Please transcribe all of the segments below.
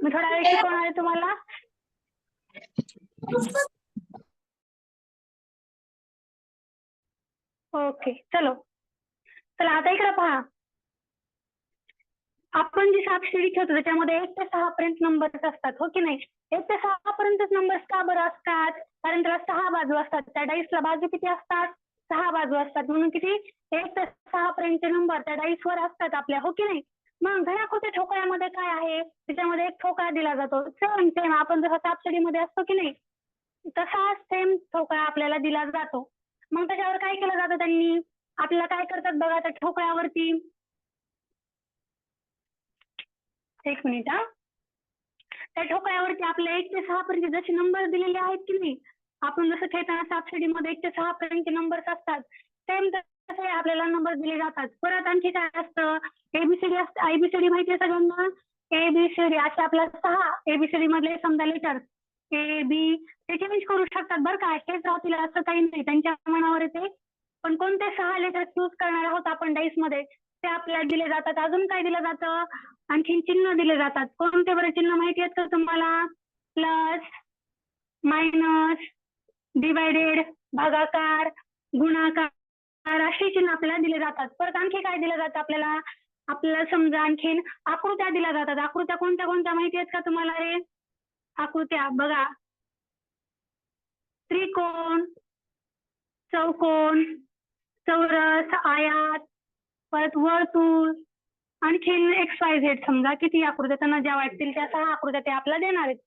मी थोडा वेळ शिकवणार आहे तुम्हाला. ओके चलो, चला आता इकडे पहा. आपण जी सापशिडी खेळतो त्याच्यामध्ये 1 ते 6 पर्यंत नंबर्स असतात, हो की नाही? 1 ते 6 पर्यंतच नंबर्स का बरं असतात? कारण त्याला 6 बाजू असतात. त्या डाईसला बाजू किती असतात? 6 बाजू असतात. म्हणून किती 1 ते 6 पर्यंतचे नंबर त्या डाईसवर असतात आपल्या, हो की नाही? मग घनाकृती ठोकळ्यामध्ये काय आहे? त्याच्यामध्ये एक ठोकळा दिला जातो. सेम सेम आपण जसं सापशिडीमध्ये असतो की नाही, तसा सेम ठोकळा आपल्याला दिला जातो. मग त्याच्यावर काय केलं जातं त्यांनी? आपल्याला काय करतात बघा त्या ठोकळ्यावरती. एक मिनिट हा. त्या ठोकळ्यावरती आपल्या 1 ते 6 पर्यंत जसे नंबर दिलेले आहेत की नाही, आपण जसं खेळताना सापशिडीमध्ये 1 ते 6 पर्यंतचे नंबर्स असतात, सेम तसे आपल्याला नंबर दिले जातात. परत आणखी काय असतं? एबीसीडी असतं. आयबीसीडी माहिती आहे सगळ्यांना? एबीसीडी असे आपल्या 6 एबीसीडी मधले समजा लेटर्स ए बी ते चेंज करू शकतात बरं का, हेच राहतील असं काही नाही, त्यांच्या मनावर येते. पण कोणते 6 लेटर्स यूज करणार आहोत आपण डाईस मध्ये ते आपल्याला दिले जातात. अजून काय दिलं जातं? आणखीन चिन्ह दिले जातात. कोणते बरं चिन्ह माहिती आहेत का तुम्हाला? प्लस, मायनस, डिवायडेड, भागाकार, गुणाकार अशी चिन्ह आपल्याला दिले जातात. परत आणखी काय दिलं जातं आपल्याला? आपल्याला समजा आणखीन आकृत्या दिल्या जातात. आकृत्या कोणत्या कोणत्या माहिती आहेत का तुम्हाला रे? आकृत्या बघा, त्रिकोण, चौकोन, चौरस, आयात, परत वर्तुळ, आणखीन XYZ समजा किती आकृत्या त्यांना ज्या वाटतील त्या 6 आकृत्या ते आपल्याला देणार आहेत.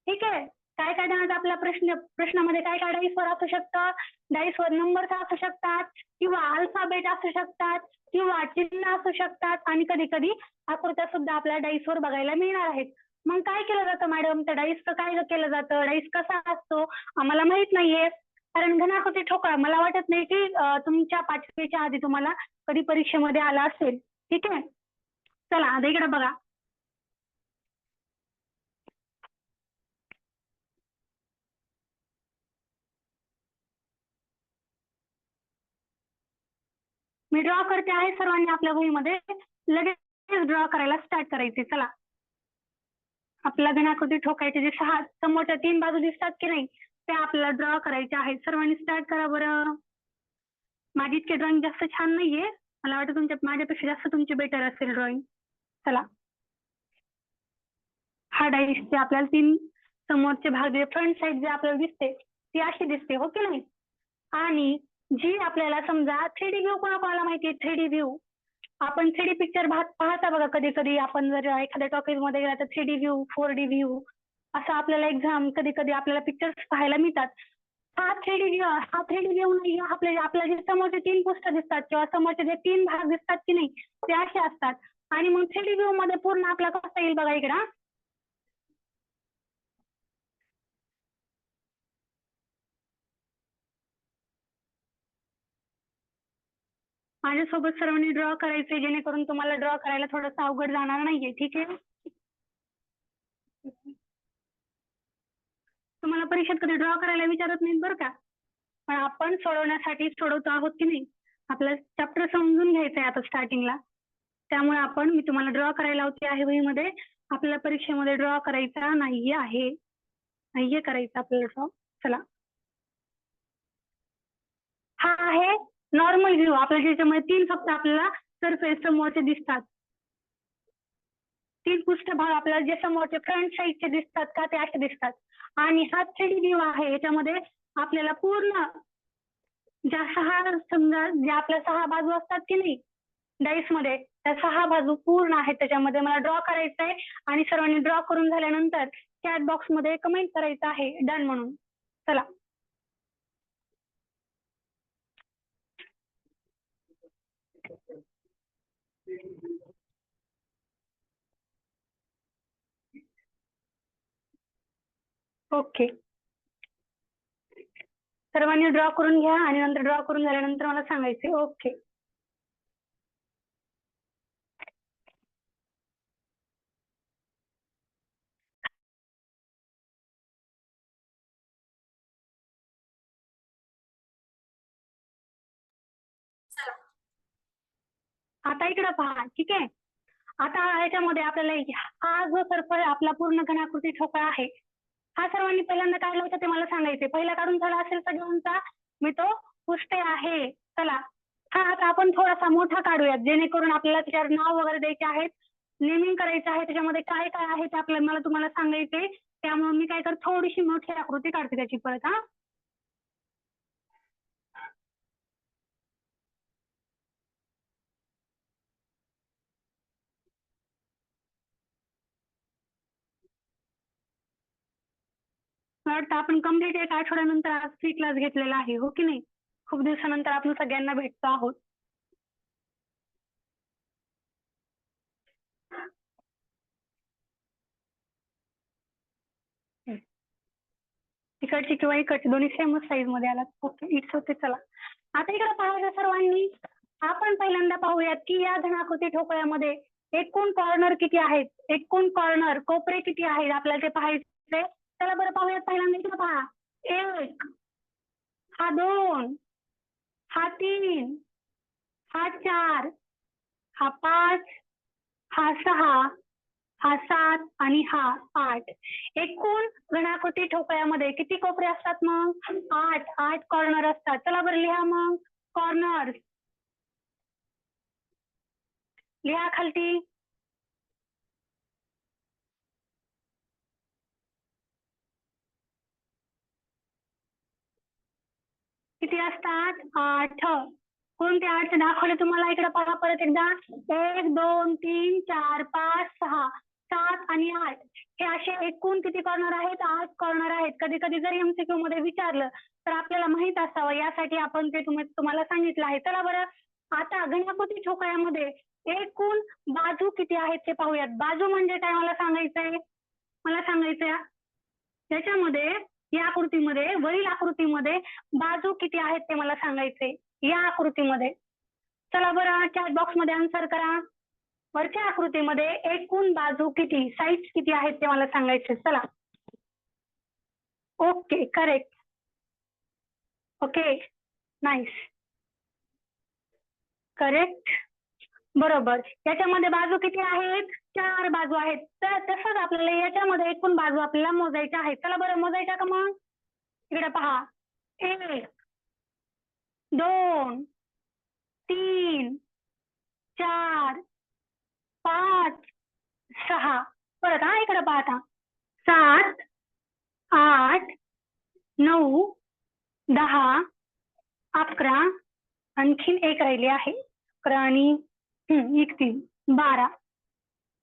ठीक आहे. काय काय देणार आपल्या प्रश्नामध्ये काय काय डाईसवर असू शकतं? डाईसवर नंबर्स असू शकतात किंवा अल्फाबेट असू शकतात किंवा चिन्ह असू शकतात आणि कधी कधी आकृत्या सुद्धा आपल्याला डाईसवर बघायला मिळणार आहेत. मग काय केलं जातं मॅडम? त्या डाईसचं काय केलं जातं? डाईस कसा असतो आम्हाला माहित नाहीये, कारण घनाकृती ठोकळा मला वाटत नाही की तुमच्या 5वीच्या आधी तुम्हाला कधी परीक्षेमध्ये आला असेल. ठीक आहे. चला आता इकडे बघा. मी ड्रॉ करते आहे. सर्वांनी आपल्या वहीमध्ये लगेच ड्रॉ करायला स्टार्ट करायचे. चला, आपल्या घनाकृती ठोकायचे जे 6 समोरच्या 3 बाजू दिसतात की नाही ते आपल्याला ड्रॉ करायचे आहेत. सर्वांनी स्टार्ट करा बरं. माझी इतके ड्रॉइंग जास्त छान नाहीये, मला वाटतं तुमच्या माझ्यापेक्षा जास्त तुमची बेटर असेल ड्रॉइंग. चला, हा डाईसचे आपल्याला 3 समोरचे भाग जे फ्रंट साइड जे आपल्याला दिसते ती अशी दिसते, हो की नाही? आणि जी आपल्याला समजा 3D व्ह्यू कोणाला माहितीये? 3D व्ह्यू आपण 3D पिक्चर पाहता बघा, कधी कधी आपण जर एखाद्या टॉकीज मध्ये गेला तर 3D व्ह्यू 4D व्ह्यू असं आपल्याला एक्झाम कधी कधी आपल्याला पिक्चर्स पाहायला मिळतात. हा 3D व्ह्यू नाही. आपल्या जे समोरचे 3 पृष्ठ दिसतात किंवा समोरचे जे 3 भाग दिसतात की नाही ते असे असतात. आणि मग 3D व्ह्यू मध्ये पूर्ण आपला कसं येईल बघा इकडं. माझ्यासोबत सर्वांनी ड्रॉ करायचे जेणेकरून तुम्हाला ड्रॉ करायला थोडंसं अवघड जाणार नाहीये. ठीक आहे. तुम्हाला परीक्षेत कधी ड्रॉ करायला विचारत नाहीत बरं का, पण आपण सोडवण्यासाठी सोडवतो आहोत की नाही. आपलं चॅप्टर समजून घ्यायचंय आता स्टार्टिंगला, त्यामुळे मी तुम्हाला ड्रॉ करायला लावते आहे वहीमध्ये. आपल्याला परीक्षेमध्ये ड्रॉ करायचा नाहीये करायचा आपल्याला ड्रॉ. चला, हा आहे नॉर्मल व्ह्यू. आपल्या ज्याच्यामध्ये 3 फक्त आपल्याला सरफेस समोरचे दिसतात. 3 पृष्ठभाग आपल्याला जे समोरचे फ्रंट साईडचे दिसतात का ते असे दिसतात. आणि हा 3D व्ह्यू आहे. याच्यामध्ये आपल्याला पूर्ण ज्या 6 समजा ज्या आपल्या 6 बाजू असतात की नाही डाईस मध्ये, त्या 6 बाजू पूर्ण आहेत त्याच्यामध्ये. मला ड्रॉ करायचंय आणि सर्वांनी ड्रॉ करून झाल्यानंतर चॅट बॉक्स मध्ये कमेंट करायचं आहे डन म्हणून. चला, ओके. सर्वांनी ड्रॉ करून घ्या आणि नंतर ड्रॉ करून झाल्यानंतर मला सांगायचे. ओके. आता इकडे पहा. ठीक आहे. आता याच्यामध्ये आपल्याला हा जो सर्कल आपला पूर्ण घनाकृती ठोकळा आहे, हा सर्वांनी पहिल्यांदा काढला होता ते मला सांगायचे. पहिला काढून झाला असेल सगळ्यांचा, मी तो पुसते आहे. चला, हा आता आपण थोडासा मोठा काढूयात, जेणेकरून आपल्याला त्याच्यावर नाव वगैरे द्यायचे आहेत, नेमिंग करायचं आहे, त्याच्यामध्ये काय काय आहे ते आपल्याला मला तुम्हाला सांगायचे. त्यामुळे मी काय करतो, थोडीशी मोठी आकृती काढते त्याची परत. हा, वाटतं आपण कम्प्लीट 1 आठवड्यानंतर आज फ्री क्लास घेतलेला आहे, हो की नाही? खूप दिवसानंतर आपण सगळ्यांना भेटतो आहोत. इकडची किंवा इकडची दोन्ही सेमच साईज मध्ये आला. Okay, it's okay. चला, आता इकडे पाहायचं सर्वांनी. आपण पहिल्यांदा पाहूयात की या घनाकृती ठोकळ्यामध्ये एकूण कॉर्नर किती आहेत, एकूण कॉर्नर कोपरे किती आहेत आपल्याला ते पाहायचे. चला बरं पाहूयात. पहिल्यांदा इकडे पहा, 1, हा 2, हा 3, हा 4, हा 5, हा 6, हा 7 आणि हा 8. एकूण घनाकृती ठोकळ्यामध्ये किती कोपरे असतात मग? 8. 8 कॉर्नर असतात. चला बरं लिहा मग कॉर्नर. लिहा खालती. किती असतात? 8. कोणते 8 दाखवले तुम्हाला? इकडे पहा परत एकदा. 1, 2, 3, 4, 5, 6, 7 आणि 8. हे असे एकूण किती कॉर्नर आहेत? 8 कॉर्नर आहेत. कधी कधी जर एमसीक्यू मध्ये विचारलं तर आपल्याला माहित असावं, यासाठी आपण ते तुम्हाला सांगितलं आहे. चला बरं, आता घनाकृती ठोकळ्यामध्ये एकूण बाजू किती आहेत ते पाहूयात. बाजू म्हणजे काय मला सांगायचंय? मला सांगायचंय याच्यामध्ये, या आकृतीमध्ये, वरील आकृतीमध्ये बाजू किती आहेत ते मला सांगायचे या आकृतीमध्ये. चला बरं, चॅट बॉक्स मध्ये आन्सर करा. वरच्या आकृतीमध्ये एकूण बाजू किती, साईड किती आहेत ते मला सांगायचे. चला, okay, correct. Okay, nice, correct, बरोबर. याच्यामध्ये बाजू किती आहेत? 4 बाजू आहेत. तर तसंच आपल्याला याच्यामध्ये एकूण बाजू आपल्याला मोजायच्या आहेत. चला बरं, मोजायच्या का मग? इकडे पहा, 1, 2, 3, 4, 5, 6. परत हा, इकडे पाहता, 7, 8, 9, 10, 11, आणखीन एक राहिली आहे. 11 आणि 1, 3, 12.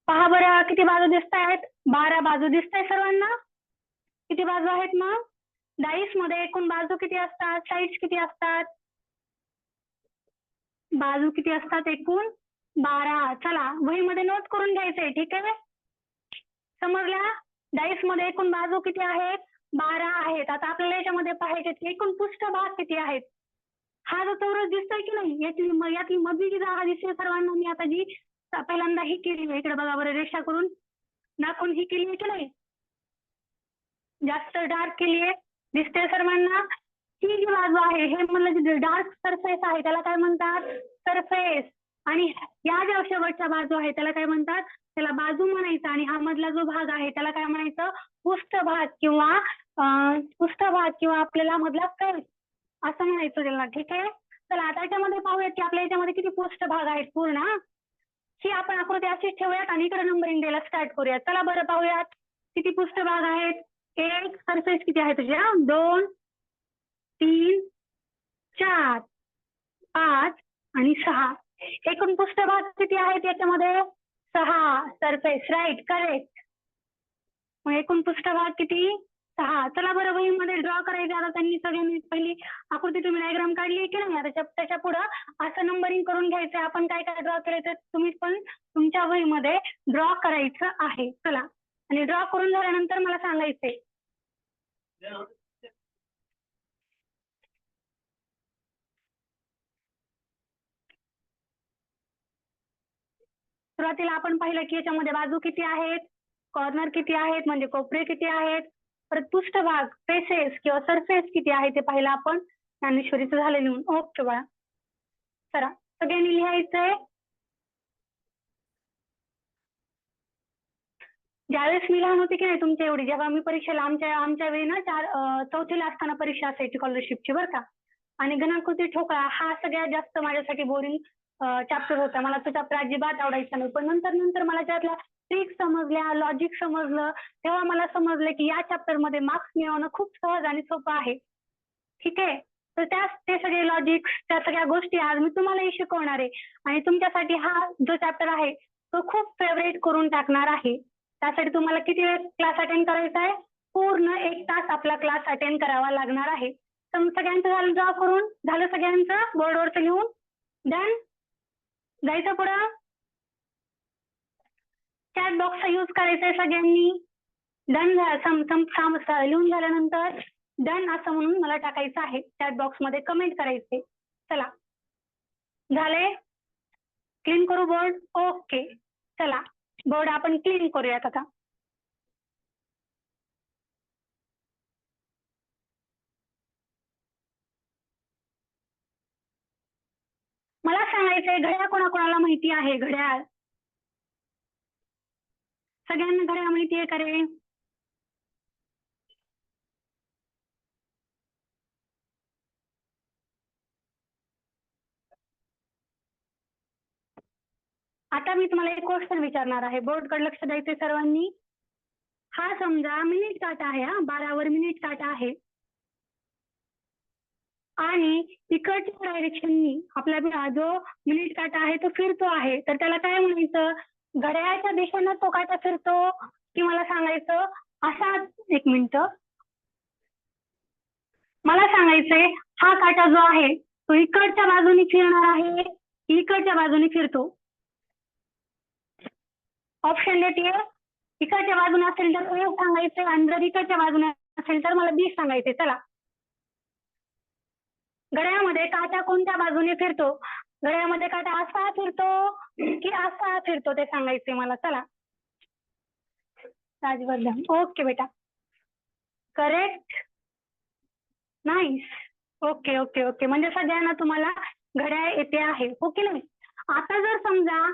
पहा बरं, किती बाजू दिसत आहेत? 12 बाजू दिसत आहे सर्वांना. किती बाजू आहेत मग? डाईस मध्ये एकूण बाजू किती असतात, साईड्स किती असतात? बाजू किती असतात एकूण? 12. चला, वहीमध्ये नोट करून घ्यायचंय, ठीक आहे? समजला? डाईस मध्ये एकूण बाजू किती आहेत? 12 आहेत. आता आपल्याला याच्यामध्ये पाहायचे एकूण पृष्ठभाग किती आहेत. हा जो चौरस दिसतोय की नाही, यातली मधली जी जागा दिसते सर्वांना, मी आता जी पहिल्यांदा ही केली आहे, इकडे बघा बरं, रेषा करून दाखवून ही केली आहे की नाही, जास्त डार्क केली आहे, दिसते सर्वांना. ही जी बाजू आहे, हे म्हणलं जे डार्क सरफेस आहे त्याला काय म्हणतात? सरफेस. आणि या ज्या शेवटच्या बाजू आहे त्याला काय म्हणतात? त्याला बाजू म्हणायचं. आणि हा मधला जो भाग आहे त्याला काय म्हणायचं? पृष्ठभाग किंवा पृष्ठभाग किंवा आपल्याला मधला फेस असं म्हणायचं त्याला, ठीक आहे? चला, आता याच्यामध्ये पाहूयात की आपल्या याच्यामध्ये किती पृष्ठभाग आहेत पूर्ण. ही आपण आकृती अशीच ठेवूयात आणि इकडे नंबरिंग द्यायला स्टार्ट करूयात. चला बरं पाहूयात किती पृष्ठभाग आहेत. 1, सरफेस किती आहे तुझ्या? 2, 3, 4, 5 आणि 6. एकूण पृष्ठभाग किती आहेत याच्यामध्ये? 6. Surface, right, correct. मग एकूण पृष्ठभाग किती? 6. चला बरं, वहीमध्ये ड्रॉ करायचे. आता त्यांनी सगळ्यांनी पहिली आकृती तुम्ही डायग्राम काढली की नाही, त्याच्या पुढं असं नंबरिंग करून घ्यायचं. आपण काय काय ड्रॉ केलं तर तुम्ही पण तुमच्या वहीमध्ये ड्रॉ करायचं आहे. चला, आणि ड्रॉ करून झाल्यानंतर मला सांगायचंय. सुरुवातीला आपण पाहिलं की याच्यामध्ये बाजू किती आहेत, कॉर्नर किती आहेत, म्हणजे कोपरे किती आहेत, परत पृष्ठभाग, फेसेस किंवा सरफेस किती आहे ते पाहिलं आपण. ज्ञानेश्वरीचं झालं लिहून. ओके बाळा, चला, सगळ्यांनी लिहायचंय. ज्यावेळेस मी लहान होते की नाही तुमच्या एवढी, जेव्हा मी परीक्षेला आमच्या वेळी ना चौथीला असताना परीक्षा असायची स्कॉलरशिपची बरं का. आणि घनाकृती ठोकळा हा सगळ्यात जास्त माझ्यासाठी बोरिंग चॅप्टर होता. मला तो चॅप्टर अजिबात आवडायचा नाही. पण नंतर नंतर मला त्यातल्या ट्रिक समजल्या, लॉजिक समजलं, तेव्हा मला समजलं की या चॅप्टर मध्ये मार्क्स मिळवणं खूप सहज आणि सोपं आहे. ठीक आहे. तर ते सगळे लॉजिक, त्या सगळ्या गोष्टी आज मी तुम्हालाही शिकवणार आहे. आणि तुमच्यासाठी हा जो चॅप्टर आहे तो खूप फेवरेट करून टाकणार आहे. त्यासाठी तुम्हाला किती वेळ क्लास अटेंड करायचा आहे? पूर्ण 1 तास आपला क्लास अटेंड करावा लागणार आहे. तर सगळ्यांचं झालं ड्रॉ करून? झालं सगळ्यांचं बोर्डवरचं लिहून? डन? जायचं पुढं? चॅट बॉक्सचा यूज करायचा आहे सगळ्यांनी. डन लिहून झाल्यानंतर डन असं म्हणून मला टाकायचं आहे. चॅट बॉक्स मध्ये कमेंट करायचे. चला, झाले? क्लीन करू बोर्ड? ओके. चला, बोर्ड आपण क्लीन करूयात आता. मला सांगायचंय, घड्याळ कोणाकोणाला माहिती आहे? घड्याळ सगळ्यांना घड्याळ माहिती आहे का रे? आता मी तुम्हाला एक क्वेश्चन विचारणार आहे. बोर्डकडे लक्ष द्यायचंय सर्वांनी. हा समजा मिनिट काटा आहे, हा 12 वर मिनिट काटा आहे आणि इकडच्या डायरेक्शननी आपला जो मिनिट काटा आहे तो फिरतो आहे, तर त्याला काय म्हणायचं? घड्याळाच्या दिशेनं तो काटा फिरतो की मला सांगायचं असा? एक मिनिट, मला सांगायचंय हा काटा जो आहे तो इकडच्या बाजूने फिरणार आहे, इकडच्या बाजूने फिरतो? ऑप्शन देते. इकडच्या बाजूने असेल तर ए सांगायचंय आणि जर इकडच्या बाजूने असेल तर मला बी सांगायचंय. चला, घड्याळामध्ये काटा कोणत्या बाजूने फिरतो? घड्याळामध्ये काटा असा फिरतो की असा फिरतो ते सांगायचंय मला. चला, राजवर्धन. ओके बेटा, correct, nice. Okay okay okay, म्हणजे सगळ्यांना तुम्हाला घड्याळ येते आहे, हो की नाही? आता जर समजा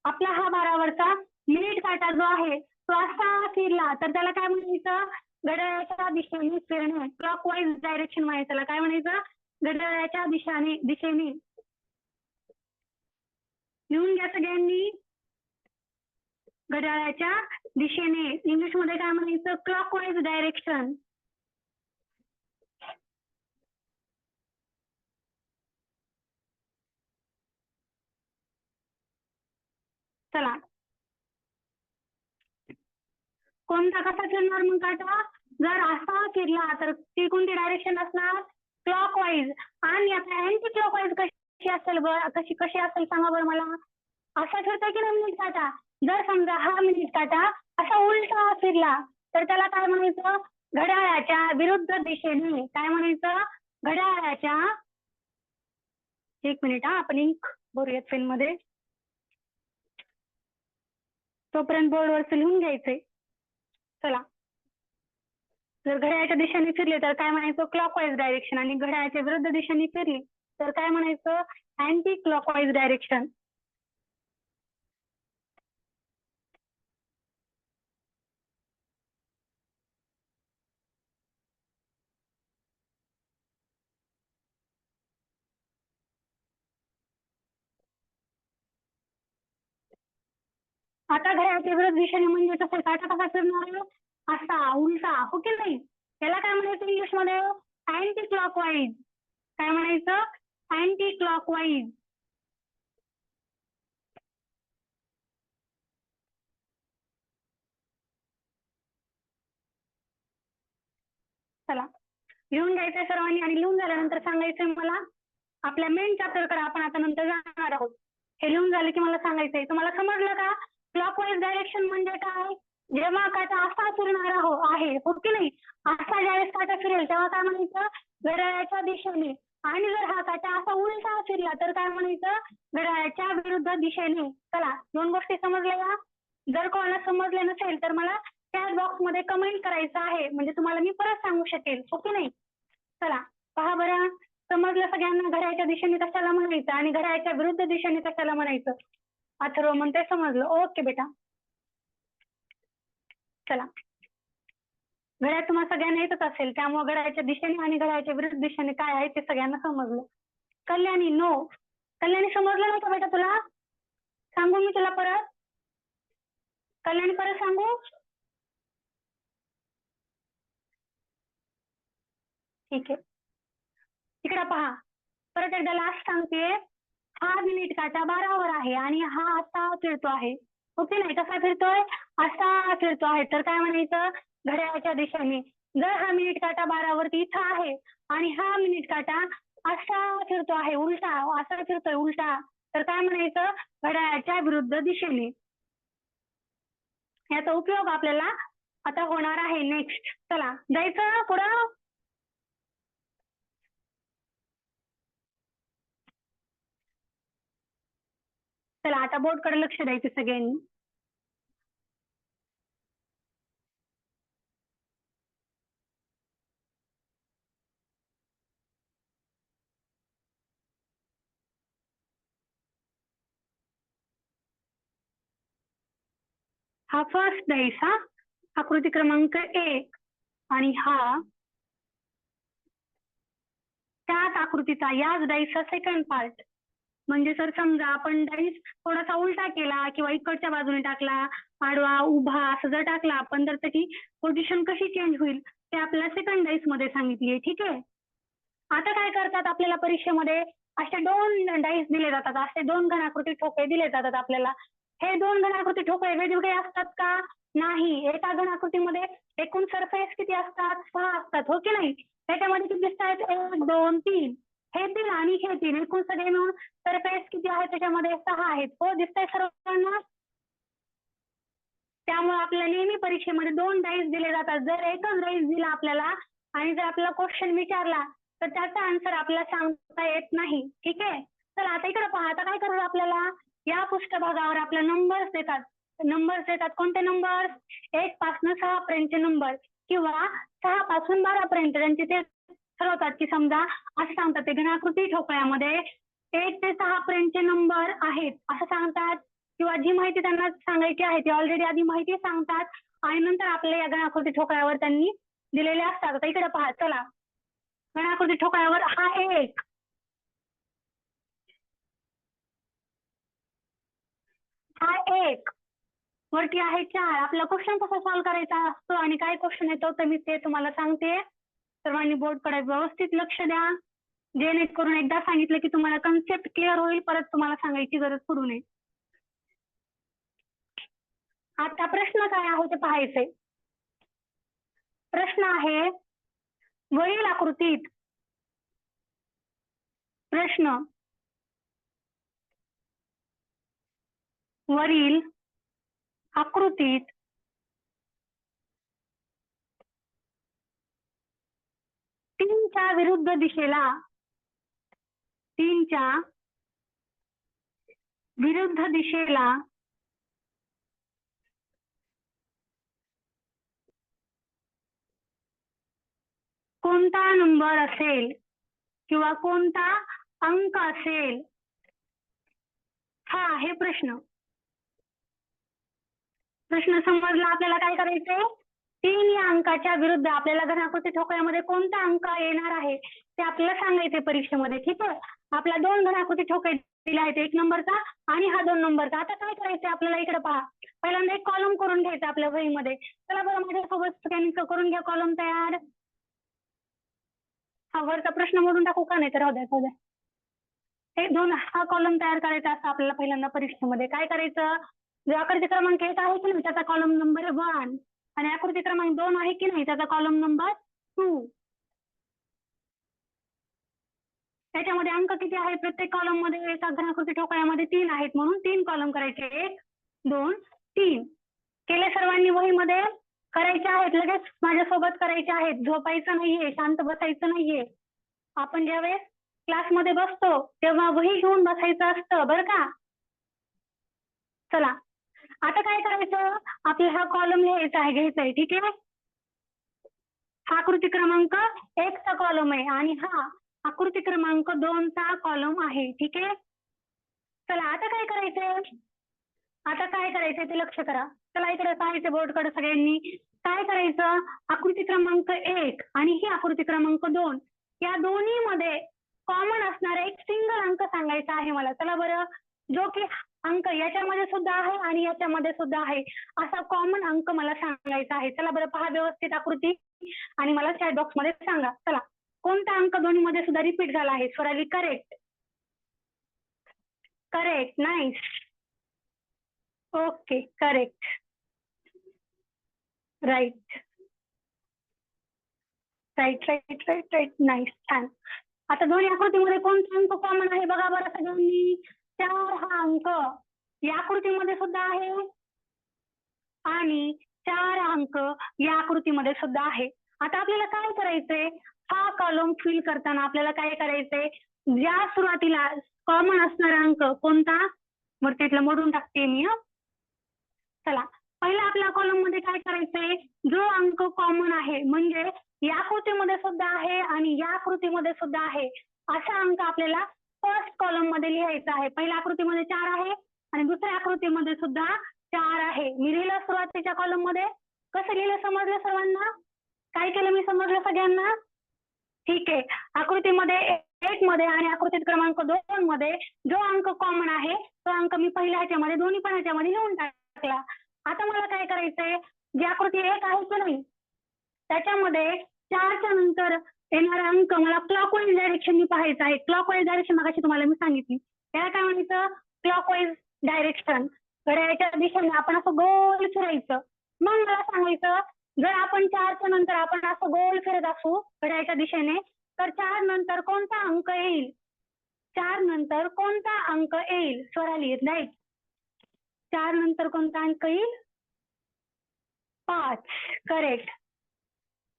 आपला हा 12 वरचा मिनिट काटा जो आहे तो असा फिरला तर त्याला काय म्हणायचं? घड्याळाच्या दिशेने फिरणे, क्लॉकवाईज डायरेक्शन म्हणायचं. त्याला काय म्हणायचं? घड्याळाच्या दिशेने. लिहून घ्या सगळ्यांनी. घड्याळाच्या दिशेने इंग्लिश मध्ये काय म्हणायचं? Clockwise direction. चला, कोणता कसा फिरणार मग काटा? जर असा फिरला तर ती कोणती डायरेक्शन असणार? क्लॉकवाईज. आणि आता अँटी क्लॉकवाईज कशी असेल कशी असेल सांगा बरं मला. असा फिरतो की नाही मिनिट काटा? जर समजा हा मिनिट काटा असा उलटा फिरला तर त्याला काय म्हणायचं? घड्याळाच्या विरुद्ध दिशेने. काय म्हणायचं? घड्याळाच्या, एक मिनिट हा, आपण इंक भरूयात पेन मध्ये. तोपर्यंत बोर्डवरच लिहून घ्यायचंय. चला, जर घड्याळाच्या दिशेने फिरले तर काय म्हणायचं? Clockwise direction. आणि घड्याळाच्या विरुद्ध दिशेने फिरली तर काय म्हणायचं? Anti clockwise direction. आता घड्याळाच्या विरुद्ध दिशेने म्हणजे कसं? काटा कसा फिरणार? असा उलटा, हो की नाही? त्याला काय म्हणायचं इंग्लिश मध्ये? Anti clockwise. काय म्हणायचं? Anti clockwise. चला, लिहून घ्यायचंय सर्वांनी आणि लिहून झाल्यानंतर सांगायचंय मला. आपल्या मेन चॅप्टर कडे आपण आता नंतर जाणार आहोत. हे लिहून झालं की मला सांगायचंय. तुम्हाला समजलं का? क्लॉकवाईज डायरेक्शन म्हणजे काय? जेव्हा काटा असा फिरणार आहे, हो की नाही? असा ज्यावेळेस काटा फिरेल तेव्हा काय म्हणायचं? घड्याळाच्या दिशेने. आणि जर हा काटा असा उलटा फिरला तर काय म्हणायचं? घड्याळाच्या विरुद्ध दिशेने. चला, 2 गोष्टी समजल्या का? जर कोणाला समजले नसेल तर मला चॅट बॉक्स मध्ये कमेंट करायचं आहे, म्हणजे तुम्हाला मी परत सांगू शकेल, हो की नाही? चला, पहा बरं, समजलं सगळ्यांना घड्याळाच्या दिशेने कशाला म्हणायचं आणि घड्याळाच्या विरुद्ध दिशेने कशाला म्हणायचं? अथर्व म्हणते समजलं. ओके बेटा. चला, घड्याळ तुम्हाला सगळ्यांना येतच असेल, त्यामुळे घड्याळाच्या दिशेने आणि घड्याळाच्या विरुद्ध दिशेने काय आहे ते सगळ्यांना समजलं. कल्याणी, नो. कल्याणी, समजलं नव्हतं बेटा तुला? सांगू मी तुला परत? कल्याणी, परत सांगू? ठीक आहे, इकडे पहा, परत एकदा लास्ट सांगते. हा मिनिट काटा 12वर आहे आणि हा असा फिरतो आहे. ओके, नाही कसा फिरतोय? असा फिरतो आहे. तर काय म्हणायचं? घड्याळाच्या दिशेने. जर हा मिनिट काटा 12वरती इथं आहे आणि हा मिनिट काटा असा फिरतो आहे, उलटा असा फिरतोय उलटा, तर काय म्हणायचं? घड्याळाच्या विरुद्ध दिशेने. याचा उपयोग आपल्याला आता होणार आहे नेक्स्ट. चला, जायचं पुढं. चला, आता बोर्डकडे लक्ष द्यायचं सगळ्यांनी. हा फर्स्ट डाईस, हा आकृती क्रमांक 1, आणि हा त्याच आकृतीचा, याच डाईसचा सेकंड पार्ट. म्हणजे सर समजा आपण डाईस थोडासा उलटा केला किंवा इकडच्या बाजूने टाकला, आडवा उभा असं जर टाकला आपण, तर त्याची पोझिशन कशी चेंज होईल ते आपल्याला सेकंड डाईस मध्ये सांगितली आहे. ठीक आहे, आता काय करतात आपल्याला परीक्षेमध्ये, असे 2 डाईस दिले जातात, असे 2 घनाकृती ठोकळे दिले जातात आपल्याला. हे 2 घनाकृती ठोकळे वेगवेगळे असतात का? नाही. एका घनाकृतीमध्ये एकूण सरफेस किती असतात? 6 असतात, हो की नाही? त्याच्यामध्ये किती दिसतात? 1, 2, 3. हे 3 आणि हे 3 एकूण सगळे मिळून सरफेस किती आहे? त्याच्यामध्ये 6 आहेत. हो, दिसतंय सर्वांना? त्यामुळे आपल्याला नेहमी परीक्षेमध्ये 2 डाईस दिले जातात. जर एकच डाईस दिला आपल्याला आणि जर आपल्याला क्वेश्चन विचारला तर त्याचा आन्सर आपल्याला सांगता येत नाही. ठीक आहे, चला आता इकडे पहा. आता काय करायचं आपल्याला? या पृष्ठभागावर आपल्याला नंबर्स देतात. नंबर्स देतात. कोणते नंबर्स? 1 पासून 6 पर्यंतचे नंबर किंवा 6 पासून 12 पर्यंत. त्यांचे ते ठरवतात की समजा असं सांगतात ते घनाकृती ठोकळ्यामध्ये 1 ते 6 पर्यंतचे नंबर आहेत असं सांगतात, किंवा जी माहिती त्यांना सांगायची आहे ती ऑलरेडी आधी माहिती सांगतात आणि नंतर आपल्या या घनाकृती ठोकळ्यावर त्यांनी दिलेले असतात. आता इकडे पहा, चला, घनाकृती ठोकळ्यावर हा 1, हा 1, वरती आहे 4. आपला क्वेश्चन कसा सॉल्व्ह करायचा असतो आणि काय क्वेश्चन येतो तर मी ते तुम्हाला सांगते. सर्वांनी बोर्डकडे व्यवस्थित लक्ष द्या, जेणेकरून एकदा सांगितलं की तुम्हाला कन्सेप्ट क्लिअर होईल, परत तुम्हाला सांगायची गरज पडू नये. आता प्रश्न काय आहे ते पाहायचंय. प्रश्न आहे, वरील आकृतीत प्रश्न वरील आकृतीत तीनच्या विरुद्ध दिशेला, तीनच्या विरुद्ध दिशेला कोणता नंबर असेल किंवा कोणता अंक असेल, हा आहे प्रश्न. प्रश्न समजला? आपल्याला काय करायचंय? 3 या अंकाच्या विरुद्ध आपल्याला घनाकृती ठोकळ्यामध्ये कोणता अंक येणार आहे ते आपल्याला सांगायचंय परीक्षेमध्ये. ठीक आहे, आपला 2 घनाकृती ठोकळे दिला आहे, 1 नंबरचा आणि हा 2 नंबरचा. आता काय करायचंय आपल्याला? इकडे पहा, पहिल्यांदा एक कॉलम करून घ्यायचा आपल्या वहीमध्ये. चला बरं, माझ्यासोबत स्कॅनिंग करून घ्या कॉलम तयार. हा वरचा प्रश्न मोडून टाकू का? नाही तर राहू द्या. हे 2 हा कॉलम तयार करायचा असता आपल्याला पहिल्यांदा परीक्षेमध्ये. काय करायचं? जो आकृती क्रमांक 1 आहे की नाही त्याचा कॉलम नंबर 1 आणि आकृती क्रमांक 2 आहे की नाही त्याचा कॉलम नंबर 2. त्याच्यामध्ये अंक किती आहेत? प्रत्येक कॉलम मध्ये, एका घनाकृती ठोकळ्यामध्ये 3 आहेत, म्हणून 3 कॉलम करायचे. 1, 2, 3 केले सर्वांनी वहीमध्ये? करायचे आहेत, लगेच माझ्यासोबत करायचे आहेत. झोपायचं नाहीये, शांत बसायचं नाहीये. आपण ज्यावेळेस क्लासमध्ये बसतो तेव्हा वही घेऊन बसायचं असतं, बरं का? चला, आता काय करायचं? आपल्याला हा कॉलम लिहायचा आहे, घ्यायचा आहे. ठीक आहे, हा आकृती क्रमांक 1 चा कॉलम आहे आणि हा आकृती क्रमांक 2 चा कॉलम आहे. ठीक आहे, चला आता काय करायचंय? आता काय करायचंय ते लक्ष करा. चला इकडे पाहायचं बोर्डकडे सगळ्यांनी. काय करायचं, आकृती क्रमांक 1 आणि ही आकृती क्रमांक 2 या दोन्हीमध्ये कॉमन असणारा एक सिंगल अंक सांगायचा आहे मला. चला बरं, जो की अंक याच्यामध्ये सुद्धा आहे आणि याच्यामध्ये सुद्धा आहे, असा कॉमन अंक मला सांगायचा आहे. चला बरं, पहा व्यवस्थित आकृती आणि मला चॅट बॉक्स मध्ये सांगा. चला, कोणता अंक दोन्हीमध्ये सुद्धा रिपीट झाला आहे? Swarali, correct. Correct, nice. Okay, correct. Right right right right right, nice, छान. आता दोन्ही आकृतीमध्ये कोणता अंक कॉमन आहे बघा बरं सगळ्यांनी. 4 हा अंक या आकृतीमध्ये सुद्धा आहे आणि 4 अंक या आकृतीमध्ये सुद्धा आहे. आता आपल्याला काय करायचंय, हा कॉलम फिल करताना आपल्याला काय करायचंय, ज्या सुरुवातीला कॉमन असणारा अंक कोणता, वरतीतला मोडून टाकते मी. चला, पहिला आपल्या कॉलम मध्ये काय करायचंय, जो अंक कॉमन आहे म्हणजे या आकृतीमध्ये सुद्धा आहे आणि या आकृतीमध्ये सुद्धा आहे असा अंक आपल्याला फर्स्ट कॉलम मध्ये लिहायचा आहे. पहिल्या आकृतीमध्ये 4 आहे आणि दुसऱ्या आकृतीमध्ये सुद्धा 4 आहे. मी लिहिलं सुरुवातीच्या कॉलम मध्ये. कसं लिहिलं समजलं सर्वांना? काय केलं मी, समजलं सगळ्यांना? ठीक आहे. आकृतीमध्ये 1 मध्ये आणि आकृतीत क्रमांक 2 मध्ये जो अंक कॉमन आहे तो अंक मी पहिल्या ह्याच्यामध्ये दोन्ही पण ह्याच्यामध्ये लिहून टाकला. आता मला काय करायचंय, जी आकृती 1 आहे की नाही त्याच्यामध्ये 4च्या नंतर येणारा अंक मला क्लॉकवाईज डायरेक्शननी पाहायचा आहे. क्लॉकवाईज डायरेक्शन मगाशी तुम्हाला मी सांगितली. त्याला काय म्हणायचं, क्लॉकवाईज डायरेक्शन. घड्याळाच्या दिशेने आपण असं गोल फिरायचं. मग मला सांगायचं, जर आपण 4च्या नंतर आपण असं गोल फिरत असू घड्याळाच्या दिशेने तर 4 नंतर कोणता अंक येईल? 4 नंतर कोणता अंक येईल? स्वराली, राईट. 4 नंतर कोणता अंक येईल? 5. Correct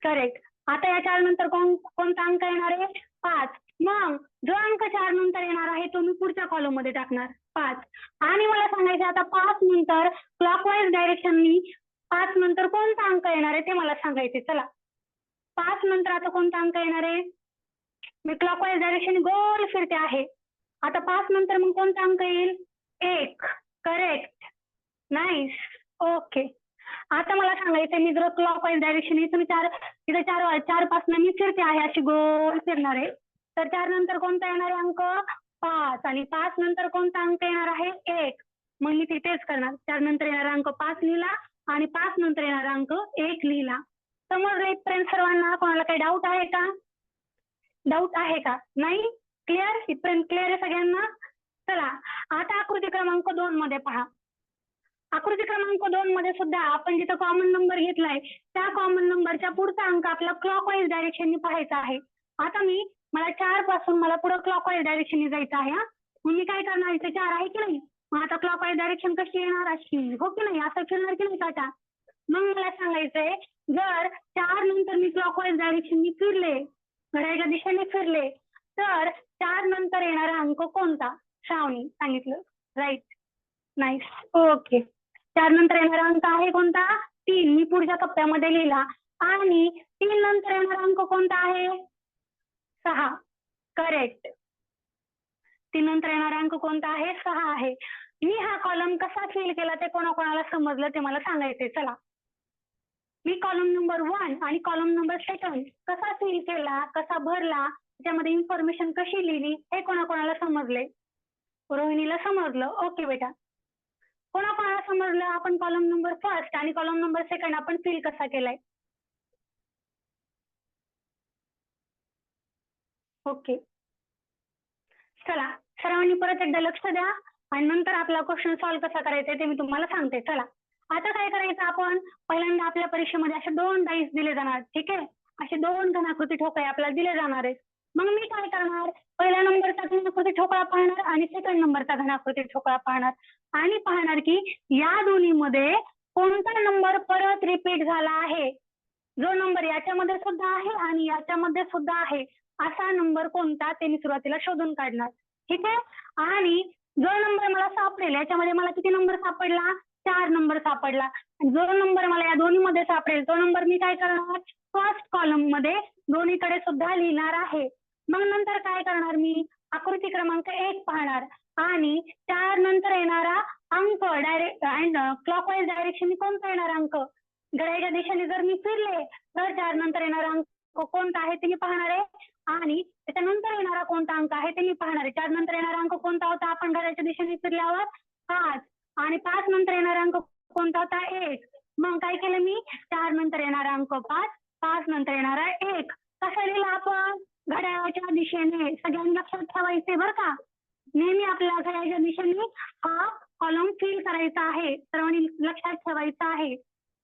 correct. आता या 4 नंतर कोणता अंक येणार आहे? 5. मग जो अंक 4 नंतर येणार आहे तो मी पुढच्या कॉलम मध्ये टाकणार 5. आणि मला सांगायचं आता 5 नंतर क्लॉकवाईज डायरेक्शननी 5 नंतर कोणता अंक येणार आहे ते मला सांगायचे. चला, 5 नंतर आता कोणता अंक येणार आहे? मी क्लॉकवाईज डायरेक्शन गोल फिरते आहे. आता 5 नंतर मग कोणता अंक येईल? 1. Correct, nice, okay. आता मला सांगायचं, मी जर क्लॉकवाईज डायरेक्शन इथून 4 पासून मी फिरते आहे अशी गोल फिरणार आहे तर 4 नंतर कोणता येणार आहे अंक? 5. आणि 5 नंतर कोणता अंक येणार आहे? 1. मग मी तिथेच करणार. 4 नंतर येणारा अंक 5 लिहिला आणि 5 नंतर येणारा अंक 1 लिहिला. समजलं इथपर्यंत सर्वांना? कोणाला काही डाऊट आहे का? डाऊट आहे का? नाही? क्लिअर? इथपर्यंत क्लिअर आहे सगळ्यांना? चला, आता आकृती क्रमांक 2 मध्ये पहा. आकृती क्रमांक 2 मध्ये सुद्धा आपण जिथं कॉमन नंबर घेतलाय त्या कॉमन नंबरच्या पुढचा अंक आपला क्लॉकवाईज डायरेक्शननी पाहायचा आहे. आता मला 4 पासून मला पुढे क्लॉकवाईज डायरेक्शननी जायचं आहे. मग मी काय करणार, इथे 4 आहे की नाही, मग आता क्लॉकवाईज डायरेक्शन कशी येणार? अशी, हो की नाही? असं फिरणार की नाही काटा? मग मला सांगायचंय, जर 4 नंतर मी क्लॉकवाईज डायरेक्शननी फिरले, घड्याळाच्या दिशेने फिरले तर 4 नंतर येणारा अंक कोणता? श्रावणी सांगितलं, राईट, नाईस, ओके. 4 नंतर येणारा अंक आहे कोणता? 3. मी पुढच्या कप्प्यामध्ये लिहिला. आणि 3 नंतर येणारा अंक कोणता आहे? 6. करेक्ट. 3 नंतर येणारा अंक कोणता आहे? 6 आहे. मी हा कॉलम कसा फिल केला ते कोणाकोणाला समजलं ते मला सांगायचंय. चला, मी कॉलम नंबर 1 आणि कॉलम नंबर 2 कसा फिल केला, कसा भरला, त्याच्यामध्ये इन्फॉर्मेशन कशी लिहिली हे कोणाकोणाला समजले? रोहिणीला समजलं, ओके बेटा. कोणाकोणाला समजलं आपण कॉलम नंबर 1 आणि कॉलम नंबर 2 आपण फिल कसा केलाय? ओके, चला सर्वांनी परत एकदा लक्ष द्या आणि नंतर आपला क्वेश्चन सॉल्व्ह कसा करायचा ते मी तुम्हाला सांगते. चला, आता काय करायचं, आपण पहिल्यांदा आपल्या परीक्षेमध्ये असे 2 डाईस दिले जाणार, ठीक आहे? असे 2 घनाकृती ठोकळे आपल्याला दिले जाणार आहेत. मग मी काय करणार, पहिल्या नंबरचा घनाकृती ठोकळा पाहणार आणि सेकंड नंबरचा घनाकृती ठोकळा पाहणार आणि पाहणार की या दोन्हीमध्ये कोणता नंबर परत रिपीट झाला आहे. जो नंबर याच्यामध्ये सुद्धा आहे आणि याच्यामध्ये सुद्धा आहे असा नंबर कोणता ते मी सुरुवातीला शोधून काढणार, ठीक आहे? आणि जो नंबर मला सापडेल, याच्यामध्ये मला किती नंबर सापडला? 4 नंबर सापडला. जो नंबर मला या दोन्हीमध्ये सापडेल तो नंबर मी काय करणार, फर्स्ट कॉलम मध्ये दोन्हीकडे सुद्धा लिहिणार आहे. मग नंतर काय करणार मी, आकृती क्रमांक 1 पाहणार आणि 4 नंतर येणारा अंक डायरेक्ट क्लॉकवाईज डायरेक्शन कोणता येणार अंक, घड्याळाच्या दिशेने जर मी फिरले तर 4 नंतर येणारा अंक कोणता आहे ते मी पाहणार आहे आणि त्याच्यानंतर येणारा कोणता अंक आहे ते मी पाहणार आहे. 4 नंतर येणारा अंक कोणता होता, आपण घड्याळाच्या दिशेने फिरल्यावर 5 आणि 5 नंतर येणारा अंक कोणता होता, 1. मग काय केलं मी, 4 नंतर येणारा अंक 5, 5 नंतर येणारा 1. कसा लिहिला आपण, घड्याळाच्या दिशेने. सगळ्यांनी लक्षात ठेवायचे बरं का, नेहमी आपल्याला घड्याळाच्या दिशेने हा कॉलम फिल करायचा आहे, सर्वांनी लक्षात ठेवायचं आहे.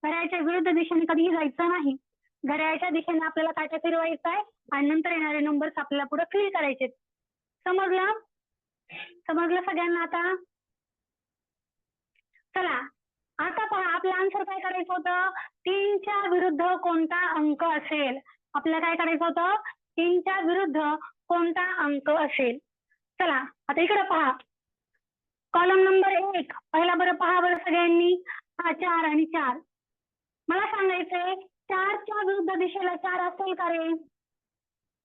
घड्याळाच्या विरुद्ध दिशेने कधीही जायचं नाही. घड्याळाच्या दिशेने आपल्याला काटा फिरवायचा आहे आणि नंतर येणारे नंबर्स आपल्याला पुढे फिल करायचे. समजलं, समजलं सगळ्यांना आता. चला आता पहा, आपलं आन्सर काय करायचं होतं, 3च्या विरुद्ध कोणता अंक असेल. आपल्याला काय करायचं होतं, 3च्या विरुद्ध कोणता अंक असेल. चला आता इकडे पहा, कॉलम नंबर 1 पहिला बरं पहा बरं सगळ्यांनी, हा 4 आणि 4. मला सांगायचंय 4च्या विरुद्ध दिशेला 4 असेल का रे,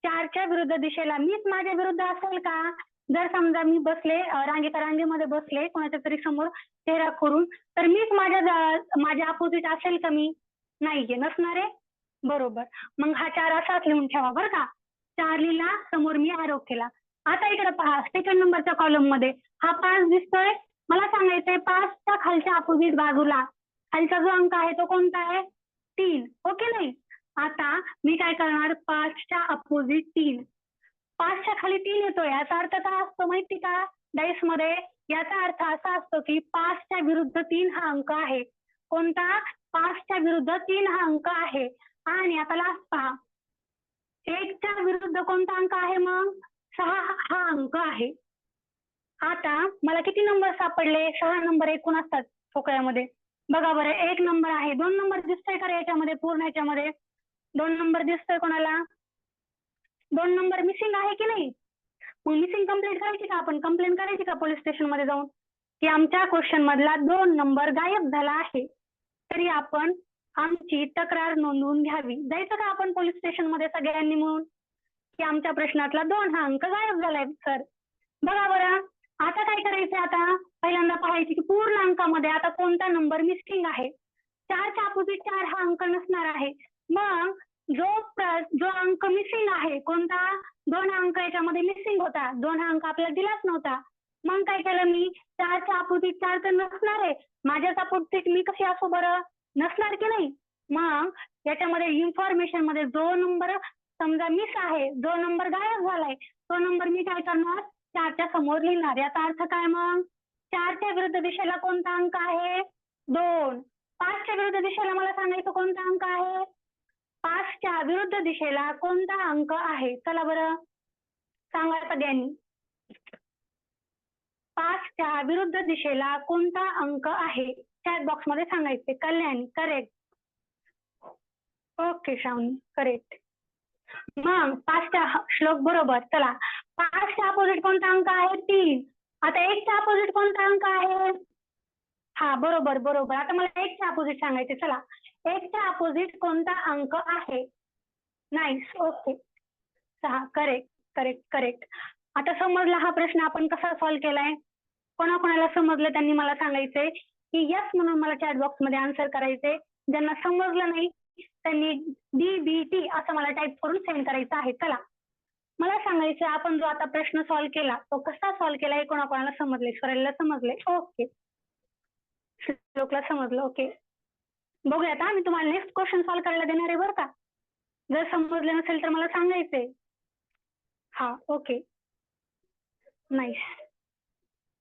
4च्या विरुद्ध दिशेला मीच माझ्या विरुद्ध असेल का. जर समजा मी बसले रांगेमध्ये बसले कोणाच्या तरी समोर चेहरा करून, तर मीच माझ्या अपोजिट असेल का मी, नाहीये, नसणार आहे, बरोबर. मग हा 4 असाच लिहून ठेवा बरं का, 4 लिहिला, समोर मी आरोप केला. आता इकडे पहा, सेकंड नंबरच्या कॉलम मध्ये हा 5 दिसतोय. मला सांगायचंय 5च्या खालच्या अपोजिट बाजूला खालचा जो अंक आहे तो कोणता आहे, 3. ओके नाही. आता मी काय करणार, 5च्या अपोजिट 3, 5च्या खाली 3 येतो, याचा अर्थ काय असतो माहिती का डाईस मध्ये, याचा अर्थ असा असतो की 5च्या विरुद्ध 3 हा अंक आहे. कोणता, 5च्या विरुद्ध 3 हा अंक आहे. आणि आता लास्ट पहा, 1च्या विरुद्ध कोणता अंक आहे, मग 6 हा अंक आहे. आता मला किती नंबर सापडले, 6 नंबर एकूण असतात ठोकळ्यामध्ये. बघा बरं, 1 नंबर आहे, 2 नंबर दिसतोय का याच्यामध्ये, पूर्ण याच्यामध्ये 2 नंबर दिसतोय कोणाला, 2 नंबर मिसिंग आहे की नाही. मग मिसिंग कंप्लेंट करायची का, आपण कंप्लेंट करायची का पोलीस स्टेशन मध्ये जाऊन की आमच्या क्वेश्चन मधला 2 नंबर गायब झाला आहे, तरी आपण आमची तक्रार नोंदवून घ्यावी. जायचं का आपण पोलीस स्टेशन मध्ये सगळ्यांनी म्हणून की आमच्या प्रश्नातला 2 हा अंक गायब झालाय सर. बघा बरं, आता काय करायचं, आता पहिल्यांदा पाहायची की पूर्ण अंकामध्ये आता कोणता नंबर मिसिंग आहे. 4च्या अपोजिट 4 हा अंक नसणार आहे. मग जो अंक मिसिंग आहे कोणता, 2 अंक याच्यामध्ये मिसिंग होता, 2 हा अंक आपल्याला दिलाच नव्हता. मग काय केलं मी, 4च्या अपोजिट 4 तर नसणार आहे, माझ्याच अपोजिट मी कशी असो बरं, नसणार की नाही. मग याच्यामध्ये इन्फॉर्मेशन मध्ये जो नंबर समजा मिस आहे, जो नंबर गायब झालाय, तो नंबर मी काय करणार, 4च्या समोर लिहिणार. याचा अर्थ काय, मग 4च्या विरुद्ध दिशेला कोणता अंक आहे, 2. 5च्या विरुद्ध दिशेला मला सांगायचं कोणता अंक आहे, 5च्या विरुद्ध दिशेला कोणता अंक आहे, चला बरं सांगा सगळ्यांनी. 5च्या विरुद्ध दिशेला कोणता अंक आहे, चॅट बॉक्स मध्ये सांगायचे. कल्याणी करेक्ट, ओके श्रावणी करेक्ट. मग 5च्या श्लोक बरोबर. चला 5च्या अपोजिट कोणता अंक आहे, 3. आता 1च्या अपोजिट कोणता अंक आहे, हा बरोबर बरोबर. आता मला 1च्या अपोजिट सांगायचे. चला 1च्या अपोजिट कोणता अंक आहे, nice, okay 6, correct correct correct. आता समजला हा प्रश्न आपण कसा सॉल्व्ह केलाय, कोणाकोणाला समजलं त्यांनी मला सांगायचंय की यस म्हणून मला चॅट बॉक्स मध्ये आन्सर करायचे. ज्यांना समजलं नाही त्यांनी DBT असं मला टाईप करून सेंड करायचं आहे. चला मला सांगायचं, आपण जो आता प्रश्न सॉल्व्ह केला तो कसा सॉल्व्ह केला हे कोणाकोणाला समजले, स्वराला समजले, ओके, श्लोकला समजलं, ओके. बघूयात, मी तुम्हाला नेक्स्ट क्वेश्चन सॉल्व्ह करायला देणार आहे बरं का. जर समजलं नसेल तर मला सांगायचंय. हा ओके, नाईस,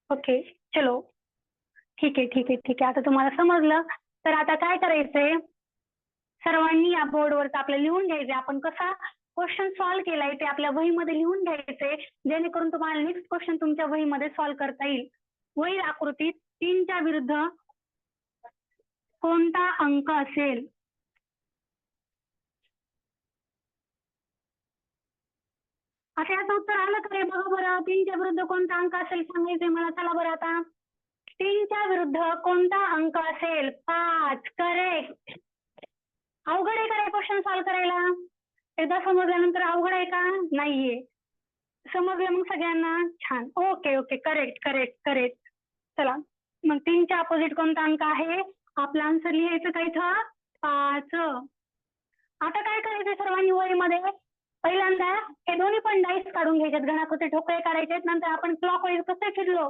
ओके चलो ठीक आहे ठीक आहे ठीक आहे. आता तुम्हाला समजलं तर आता काय करायचंय, सर्वांनी या बोर्डवरच आपल्याला लिहून घ्यायचे, आपण कसा क्वेश्चन सॉल्व्ह केलाय ते आपल्या वहीमध्ये लिहून घ्यायचे, जेणेकरून तुम्हाला नेक्स्ट क्वेश्चन तुमच्या वहीमध्ये सॉल्व्ह करता येईल. वही आकृतीत 3च्या विरुद्ध कोणता अंक असेल, असं याचं उत्तर आलं का रे, बघा बरं. 3च्या विरुद्ध कोणता अंक असेल सांगायचंय मला. चला बरं, आता 3च्या विरुद्ध कोणता अंक असेल, 5, करेक्ट. अवघड आहे का क्वेश्चन सॉल्व्ह करायला, एकदा समजल्यानंतर अवघड आहे का, नाहीये. समजलं मग सगळ्यांना? छान. Okay okay, correct correct correct. चला, मग 3च्या अपोजिट कोणता अंक आहे? आपला आन्सर लिहायचं का इथं? 5. आता काय करायचं सर्वांनी वहीमध्ये? पहिल्यांदा हे दोन्ही पण डाईस काढून घ्यायच्यात, घनाकृती ठोकळे काढायचे. नंतर आपण क्लॉकवाईज कसं फिरलो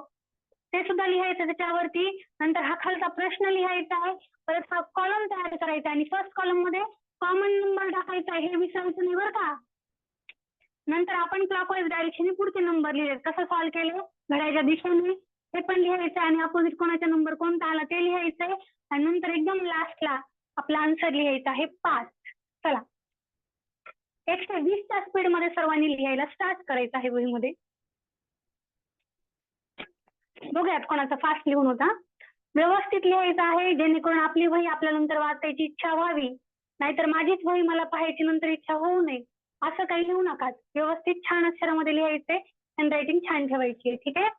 ते सुद्धा लिहायचं त्याच्यावरती. नंतर हा खालचा प्रश्न लिहायचा आहे. परत हा कॉलम तयार करायचा आणि फर्स्ट कॉलम मध्ये कॉमन नंबर टाकायचा आहे, हे विसरायचं नाही बरं का. नंतर आपण क्लॉकवाईज डायरेक्शनने पुढचे नंबर लिहिले. कसं सॉल्व्ह केले? घड्याच्या दिशेने ते पण लिहायचं आणि अपोजिट कोणाचा नंबर कोणता आला ते लिहायचंय. आणि नंतर एकदम लास्टला आपला आन्सर लिहायचा आहे 5. चला, 120च्या स्पीड मध्ये सर्वांनी लिहायला स्टार्ट करायचं आहे वहीमध्ये. बघूयात कोणाचा फास्ट लिहून होता. व्यवस्थित लिहायचं आहे जेणेकरून आपली वही आपल्या नंतर वाचायची इच्छा व्हावी. नाहीतर माझीच वही मला पाहायची नंतर इच्छा होऊ नये असं काही लिहू नका. व्यवस्थित छान अक्षरामध्ये लिहायचे. हँडरायटिंग छान ठेवायची आहे, ठीक आहे.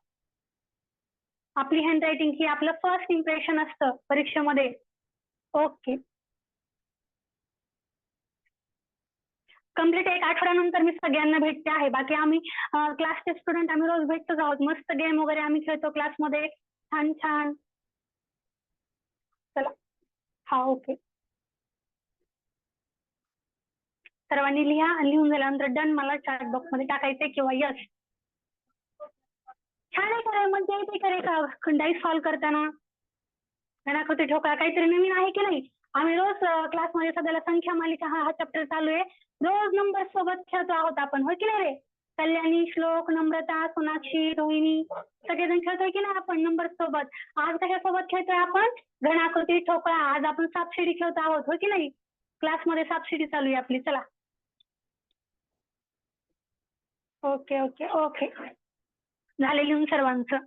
आपली हँडरायटिंग ही आपलं फर्स्ट इम्प्रेशन असतं परीक्षेमध्ये. ओके. कम्प्लीट 1 आठवड्यानंतर मी सगळ्यांना भेटते आहे. बाकी आम्ही क्लासचे स्टुडंट आम्ही रोज भेटतोच आहोत. मस्त गेम वगैरे आम्ही खेळतो क्लासमध्ये, छान छान. चला, हा ओके. सर्वांनी लिहा आणि लिहून झाल्यानंतर डन मला चॅट बॉक्स मध्ये टाकायचंय किंवा यस. छान आहे. कराय म्हणजे ते करे का डाईस सॉल्व्ह करताना घनाकृती ठोकळा काहीतरी नवीन आहे की नाही? आम्ही रोज क्लासमध्ये सध्याला संख्या मालिका हा चॅप्टर चालू आहे. रोज नंबर सोबत खेळतो आहोत आपण, होय की नाही रे? कल्याणी, श्लोक, नम्रता, सोनाक्षी, रोहिणी सगळेजण खेळतोय की नाही आपण नंबर सोबत? आज कशासोबत खेळतोय आपण? घनाकृती ठोकळा. आज आपण सापशिडी खेळतो आहोत, होय की नाही? क्लासमध्ये सापशिडी चालू आहे आपली. चला, ओके ओके ओके. झाले लिहून सर्वांचं.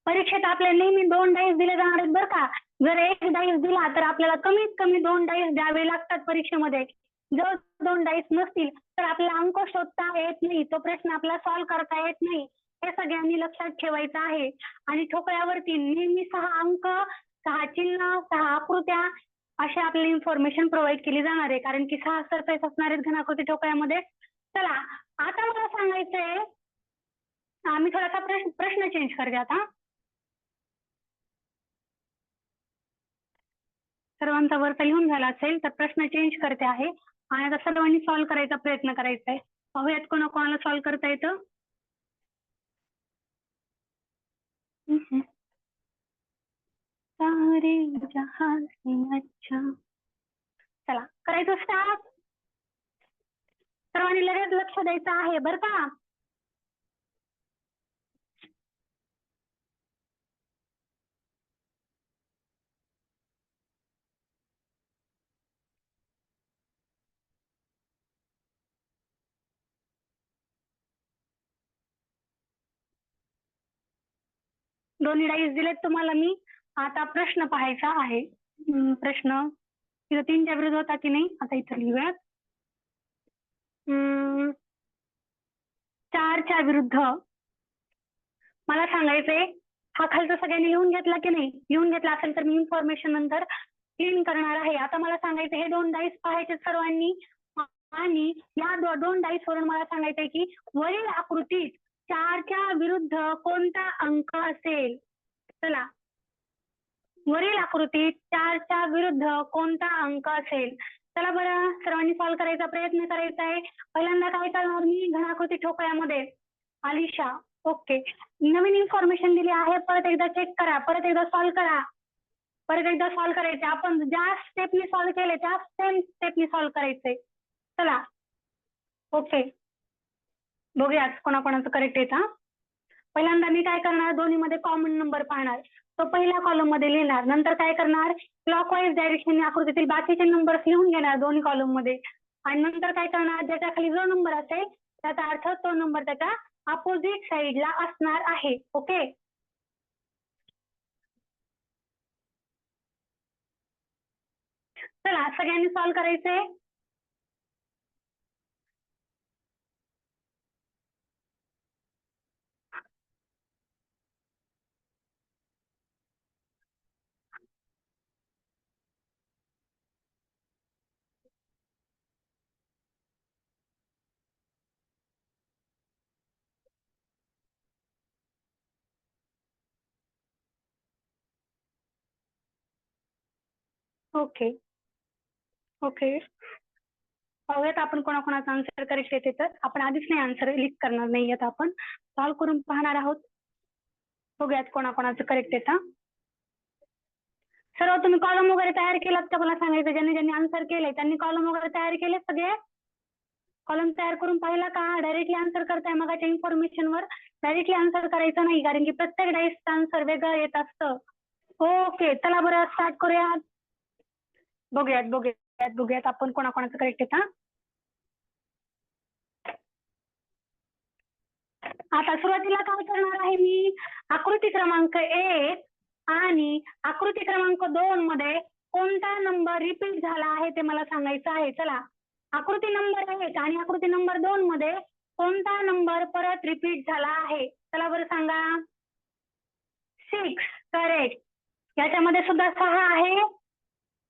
परीक्षेत आपल्याला नेहमी 2 डाईस दिले जाणार आहेत बरं का. जर 1 डाईस दिला तर आपल्याला कमीत कमी 2 डाईस द्यावे लागतात परीक्षेमध्ये. जर 2 डाईस नसतील तर आपल्याला अंक शोधता येत नाही, तो प्रश्न आपल्याला सॉल्व्ह करता येत नाही. हे सगळ्यांनी लक्षात ठेवायचं आहे. आणि ठोकळ्यावरती नेहमी 6 अंक, 6 चिन्ह, 6 आकृत्या अशी आपल्याला इन्फॉर्मेशन प्रोव्हाइड केली जाणार आहे. कारण की 6 सरफेस असणार आहेत घनाकृती ठोकळ्यामध्ये. चला, आता मला सांगायचंय, आम्ही थोडासा प्रश्न चेंज करते आता. सर्वांचा वरचा लिहून झाला असेल तर प्रश्न चेंज करते आहे आणि आता सर्वांनी सॉल्व्ह करायचा प्रयत्न करायचा आहे. पाहूयात कोणाला सॉल्व्ह करता येतं. सारे जहां से अच्छा. चला, करायचं स्टार्ट. सर्वांनी लगेच लक्ष द्यायचं आहे बरं का. दोन्ही डाईस दिलेत तुम्हाला मी. आता प्रश्न पाहायचा आहे. प्रश्न तिथं 3च्या विरुद्ध होता की नाही? आता इथं लिहूयात. 4च्या विरुद्ध. मला सांगायचंय, हा खालचा सगळ्यांनी लिहून घेतला की नाही? लिहून घेतला असेल तर मी इन्फॉर्मेशन नंतर क्लीन करणार आहे. आता मला सांगायचं हे 2 डाईस पाहायचे सर्वांनी आणि या 2 डाईस वरून मला सांगायचंय की वरील आकृतीत 4च्या विरुद्ध कोणता अंक असेल. चला, वरील आकृतीत 4च्या विरुद्ध कोणता अंक असेल? चला बरं, सर्वांनी सॉल्व्ह करायचा प्रयत्न करायचा आहे. पहिल्यांदा काय करणार मी घनाकृती ठोकळ्यामध्ये? अलिशा, ओके. नवीन इन्फॉर्मेशन दिली आहे, परत एकदा चेक करा, परत एकदा सॉल्व्ह करा, परत एकदा सॉल्व्ह करायचे. आपण ज्या स्टेपनी सॉल्व्ह केले त्या सेम स्टेपनी सॉल्व्ह करायचंय. चला, ओके. बघूयात कोणाकोणाचं करेक्ट येतं. पहिल्यांदा मी काय करणार, दोन्हीमध्ये कॉमन नंबर पाहणार, तो पहिल्या कॉलम मध्ये लिहिणार. नंतर काय करणार, क्लॉकवाईज डायरेक्शन आकृतीतील बाकीचे नंबर लिहून घेणार दोन्ही कॉलम मध्ये. आणि नंतर काय करणार, ज्याच्या खाली जो नंबर असेल त्याचा अर्थ तो नंबर त्याच्या अपोजिट साईडला असणार आहे. ओके. चला, सगळ्यांनी सॉल्व्ह करायचंय. Okay okay. पाहूयात आपण कोणाकोणाचा आन्सर करेक्ट येते तर. आपण आधीच नाही आन्सर लिस्ट करणार नाहीयेत आपण. सॉल्व करून पाहणार आहोत. बघूयात कोणाकोणाचं करेक्ट येतं. सर्व तुम्ही कॉलम वगैरे तयार केलात का मला सांगायचं. ज्यांनी ज्यांनी आन्सर केलंय त्यांनी कॉलम वगैरे तयार केले सगळे. कॉलम तयार करून पाहिला का. डायरेक्टली आन्सर करताय मगाच्या इन्फॉर्मेशनवर. डायरेक्टली आन्सर करायचं नाही कारण की प्रत्येक डाईसचं आन्सर वेगळं येत असतं. ओके चला बरं स्टार्ट करूयात. बघूयात आपण कोणाकोणाचं करेक्ट येतं. आता सुरुवातीला काय करणार आहे मी. आकृती क्रमांक 1 आणि आकृती क्रमांक 2 मध्ये कोणता नंबर रिपीट झाला आहे ते मला सांगायचं आहे. चला आकृती नंबर 1 आणि आकृती नंबर 2 मध्ये कोणता नंबर परत रिपीट झाला आहे. चला बरं सांगा. 6 करेक्ट. याच्यामध्ये सुद्धा 6 आहे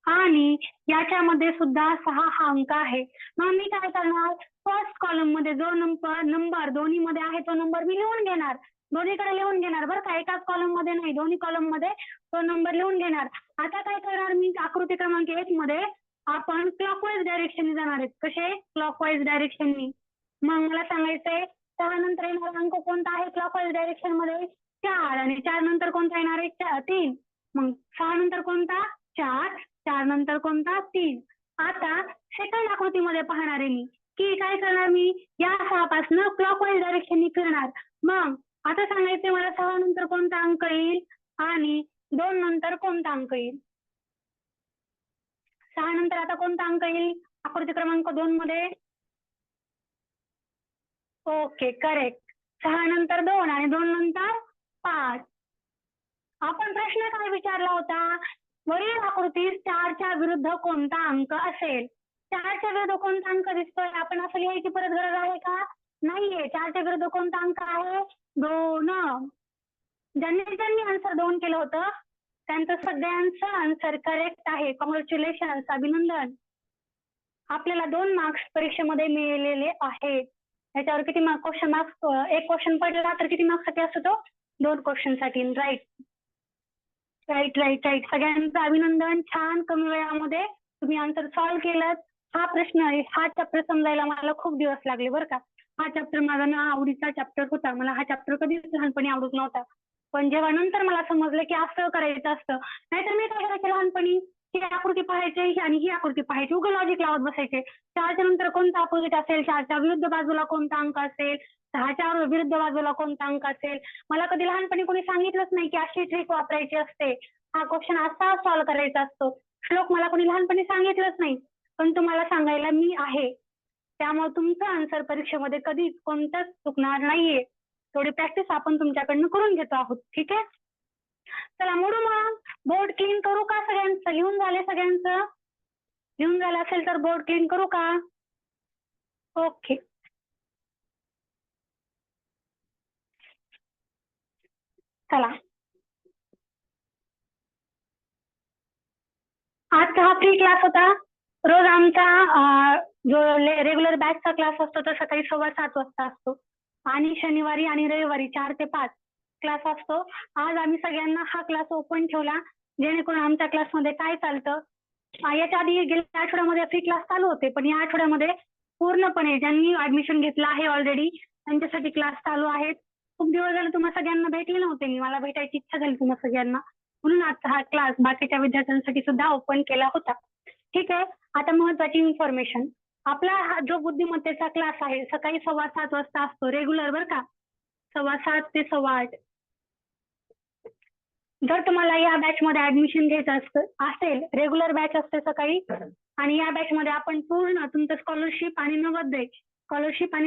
आणि याच्यामध्ये सुद्धा 6 हा अंक आहे. मग मी काय करणार. फर्स्ट कॉलम मध्ये जो नंबर दोन्ही मध्ये आहे तो नंबर मी लिहून घेणार. दोन्हीकडे लिहून घेणार बरं का. एकाच कॉलम मध्ये नाही दोन्ही कॉलम मध्ये तो नंबर लिहून घेणार. आता काय करणार मी आकृती क्रमांक 1 मध्ये आपण क्लॉकवाईज डायरेक्शनने जाणार आहेत. कसे क्लॉकवाईज डायरेक्शननी. मग मला सांगायचंय 6 नंतर येणारा अंक कोणता आहे क्लॉकवाईज डायरेक्शन मध्ये 4 आणि 4 नंतर कोणता येणार आहे 3. मग 6 नंतर कोणता 4. 4 नंतर कोणता 3. आता सेकंड आकृतीमध्ये पाहणार आहे मी की काय करणार मी या 6 पासून क्लॉकवाईज डायरेक्शननी फिरणार. मग आता सांगायचं मला 6 नंतर कोणता अंक येईल आणि 2 नंतर कोणता अंक येईल. 6 नंतर आता कोणता अंक येईल आकृती क्रमांक 2 मध्ये. Okay correct. 6 नंतर 2 आणि 2 नंतर 5. आपण प्रश्न काय विचारला होता. वरील आकृतीत 4च्या विरुद्ध कोणता अंक असेल. 4च्या विरुद्ध कोणता अंक दिसतोय. आपण असं लिहायची परत गरज आहे का नाहीये. 4च्या विरुद्ध कोणता अंक आहे 2. ज्यांनी आन्सर 2 केलं होतं त्यांचं सगळ्यांचं आन्सर करेक्ट आहे. कॉंग्रॅच्युलेशन अभिनंदन. आपल्याला 2 मार्क्स परीक्षेमध्ये मिळालेले आहेत. याच्यावर किती क्वेश्चन मार्क्स. एक क्वेश्चन पडला तर किती मार्क्स साठी असतो तो 2 क्वेश्चन साठी. राईट. सगळ्यांचं अभिनंदन. छान कमी वेळामध्ये तुम्ही आन्सर सॉल्व्ह केलं. हा चॅप्टर समजायला मला खूप दिवस लागले बरं का. हा चॅप्टर माझा ना आवडीचा चॅप्टर होता. मला हा चॅप्टर कधीच लहानपणी आवडत नव्हता. पण जेव्हा नंतर मला समजलं की असं करायचं असतं. नाहीतर मी काय करायचे लहानपणी ही आकृती पाहायची आणि ही आकृती पाहायची. उगा लॉजिक लावत बसायचे. 4च्या नंतर कोणता अपोजिट असेल. 4च्या विरुद्ध बाजूला कोणता अंक असेल. 6च्या विरुद्ध बाजूला कोणता अंक असेल. मला कधी लहानपणी कोणी सांगितलंच नाही की अशी ट्रिक वापरायची असते. हा क्वेश्चन असा सॉल्व्ह करायचा असतो. श्लोक मला कोणी लहानपणी सांगितलंच नाही. पण तुम्हाला सांगायला मी आहे. त्यामुळे तुमचं आन्सर परीक्षेमध्ये कधीच कोणताच चुकणार नाहीये. थोडी प्रॅक्टिस आपण तुमच्याकडनं करून घेतो आहोत. ठीक आहे. चला मोडू मग. बोर्ड क्लीन करू का सगळ्यांचं. लिहून झाले सगळ्यांचं. लिहून झालं असेल तर बोर्ड क्लीन करू का. ओके चला. आजचा हा फ्री क्लास होता. रोज आमचा जो रेग्युलर बॅचचा क्लास असतो तो सकाळी 7:15 वाजता असतो आणि शनिवारी आणि रविवारी 4 ते 5 क्लास असतो. आज आम्ही सगळ्यांना हा क्लास ओपन ठेवला जेणेकरून आमच्या क्लासमध्ये काय चालतं. याच्या आधी गेल्या आठवड्यामध्ये फ्री क्लास चालू होते पण या आठवड्यामध्ये पूर्णपणे ज्यांनी ऍडमिशन घेतलं आहे ऑलरेडी त्यांच्यासाठी क्लास चालू आहेत. खूप दिवस झाले तुम्हाला सगळ्यांना भेटले नव्हते मी. मला भेटायची इच्छा झाली तुम्हाला सगळ्यांना म्हणून आजचा हा क्लास बाकीच्या विद्यार्थ्यांसाठी सुद्धा ओपन केला होता. ठीक आहे. आता महत्वाची इन्फॉर्मेशन. आपला हा जो बुद्धिमत्तेचा क्लास आहे सकाळी 7:15 वाजता असतो रेग्युलर बरं का. 7:15 ते 8:15. जर तुम्हाला या बॅच मध्ये ऍडमिशन घ्यायचं असेल रेग्युलर बॅच असते सकाळी आणि या बॅच मध्ये आपण पूर्ण तुमचं स्कॉलरशिप आणि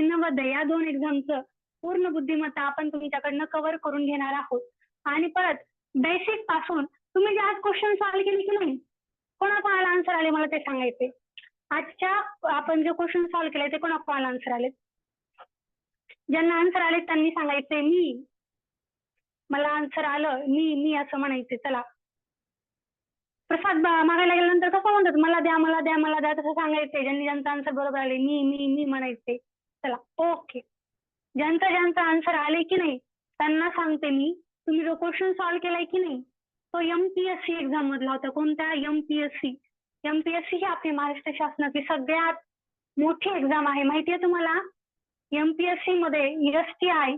नवोदय या 2 एक्झामचं पूर्ण बुद्धिमत्ता आपण तुमच्याकडनं कव्हर करून घेणार आहोत. आणि परत बेसिक पासून तुम्ही जे आज क्वेश्चन सॉल्व्ह केले की नाही कोणाकोणाला आन्सर आले मला ते सांगायचे. आजच्या आपण जे क्वेश्चन सॉल्व्ह केले ते कोणाकोणाला आन्सर आले. ज्यांना आन्सर आले त्यांनी सांगायचे मी. मला आन्सर आलं मी असं म्हणायचे. चला प्रसाद मागायला गेल्यानंतर कसं म्हणतात मला द्या तसं सांगायचे. ज्यांचं आन्सर बरोबर आले मी म्हणायचे. चला ओके. ज्यांचा आन्सर आले की नाही त्यांना सांगते मी तुम्ही जो क्वेश्चन सॉल्व्ह केलाय की नाही तो MPSC एक्झाम मधला होता. कोणत्या MPSC एमपीएससी ही आपली महाराष्ट्र शासनाची सगळ्यात मोठी एक्झाम आहे, माहितीये तुम्हाला? एमपीएससी मध्ये STI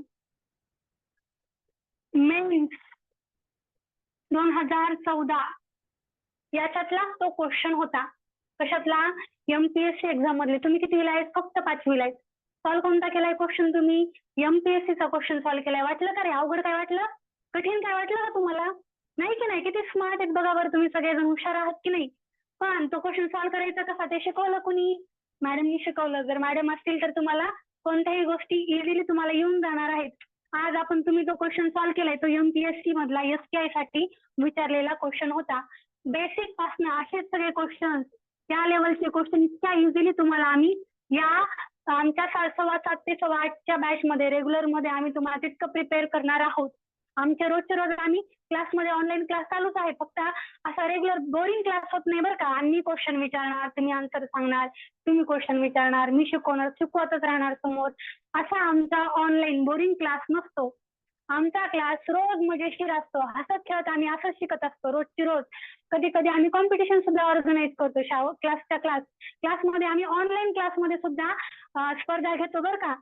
मेन्स 2014 याच्यातला तो क्वेश्चन होता. कशातला? एमपीएससी एक्झाम मधले. तुम्ही कितवीला आहेत? फक्त 5वीला आहेत. सॉल्व कोणता केलाय क्वेश्चन तुम्ही? एमपीएससीचा क्वेश्चन सॉल्व केलाय. वाटलं का रे अवघड काय वाटलं? कठीण काय वाटलं का तुम्हाला? नाही की नाही? किती स्मार्ट आहेत बघा बरं, तुम्ही सगळेजण हुशार आहात की नाही? पण तो क्वेश्चन सॉल्व करायचा कसा ते शिकवलं कुणी? मॅडमनी शिकवलं. जर मॅडम असतील तर तुम्हाला कोणत्याही गोष्टी इझिली तुम्हाला येऊन जाणार आहेत. आज आपण तुम्ही जो क्वेश्चन सॉल्व केलाय तो एमपीएससी मधला STI साठी विचारलेला क्वेश्चन होता. बेसिक पासून असेच सगळे क्वेश्चन, त्या लेवलचे क्वेश्चन इतक्या इझिली तुम्हाला आम्ही या आमच्या 7:15 ते 8:15च्या बॅच मध्ये रेग्युलर मध्ये आम्ही तुम्हाला तितकं प्रिपेअर करणार आहोत. आमच्या रोजच्या रोज आम्ही क्लासमध्ये ऑनलाईन क्लास चालूच आहे. फक्त असा रेग्युलर बोरिंग क्लास होत नाही बरं का. आम्ही क्वेश्चन विचारणार, तुम्ही आन्सर सांगणार, तुम्ही क्वेश्चन विचारणार, मी शिकवणार, शिकवतच राहणार समोर. असा आमचा ऑनलाईन बोरिंग क्लास नसतो. आमचा क्लास रोज मजेशीर असतो. हसत खेळत आम्ही असंच शिकत असतो रोजची रोज. कधी कधी आम्ही कॉम्पिटिशन सुद्धा ऑर्गनाईज करतो क्लासमध्ये. आम्ही ऑनलाईन क्लासमध्ये सुद्धा स्पर्धा घेतो बरं का.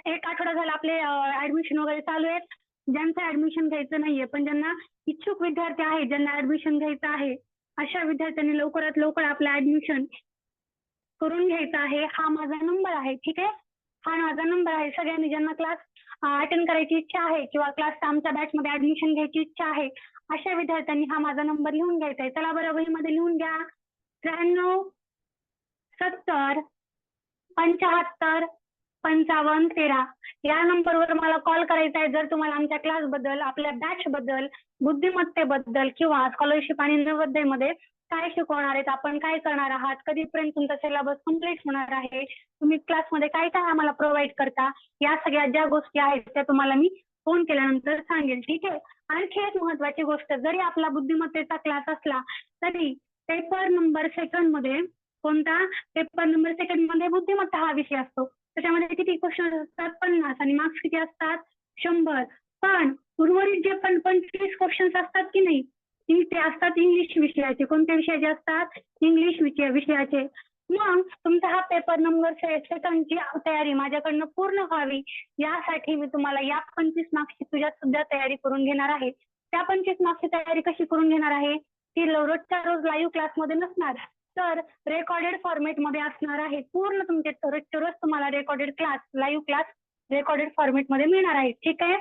एक आठवडा झाला आपले ऍडमिशन वगैरे चालू आहेत. ज्यांचं ऍडमिशन घ्यायचं नाहीये पण ज्यांना इच्छुक विद्यार्थी आहेत, ज्यांना ऍडमिशन घ्यायचं आहे, अशा विद्यार्थ्यांनी लवकरात लवकर आपलं ऍडमिशन करून घ्यायचं आहे. हा माझा नंबर आहे, ठीक आहे? हा माझा नंबर आहे. सगळ्यांनी ज्यांना क्लास अटेंड करायची इच्छा आहे किंवा क्लास आमच्या बॅच मध्ये ऍडमिशन घ्यायची इच्छा आहे, अशा विद्यार्थ्यांनी हा माझा नंबर लिहून घ्यायचा आहे. चला बरं, वहीमध्ये लिहून घ्या. 93 70 75 55 13 या नंबरवर मला कॉल करायचा आहे. जर तुम्हाला आमच्या क्लास बद्दल, आपल्या बॅच बद्दल, बुद्धिमत्तेबद्दल किंवा स्कॉलरशिप आणि नवोदयमध्ये काय शिकवणार आहेत, आपण काय करणार आहात, कधीपर्यंत तुमचा सिलेबस कम्प्लीट होणार आहे, तुम्ही क्लासमध्ये काय काय आम्हाला प्रोव्हाइड करता, या सगळ्या ज्या गोष्टी आहेत त्या तुम्हाला मी फोन केल्यानंतर सांगेल, ठीक आहे? आणखी एक महत्वाची गोष्ट, जरी आपला बुद्धिमत्तेचा क्लास असला तरी पेपर नंबर सेकंड मध्ये, कोणता? पेपर नंबर सेकंड मध्ये बुद्धिमत्ता हा विषय असतो. त्याच्यामध्ये किती क्वेश्चन असतात? 50 आणि मार्क्स किती असतात? 100. पण उर्वरित जे पण 25 क्वेश्चन्स असतात की नाही, ते असतात इंग्लिश विषयाचे. कोणत्या विषयाचे असतात? इंग्लिश विषयाचे. मग तुमचा हा पेपर नंबर सेकंडची तयारी माझ्याकडनं पूर्ण व्हावी यासाठी मी तुम्हाला या 25 मार्क्सची तुझ्या सुद्धा तयारी करून घेणार आहे. त्या 25 मार्क्सची तयारी कशी करून घेणार आहे? ती रोजच्या रोज लाईव्ह क्लासमध्ये नसणार, तर रेकॉर्डेड फॉर्मेट मध्ये असणार आहे. पूर्ण तुमचे रोजच्या रोज तुम्हाला recorded class, live class recorded format मध्ये मिळणार आहे, ठीक आहे?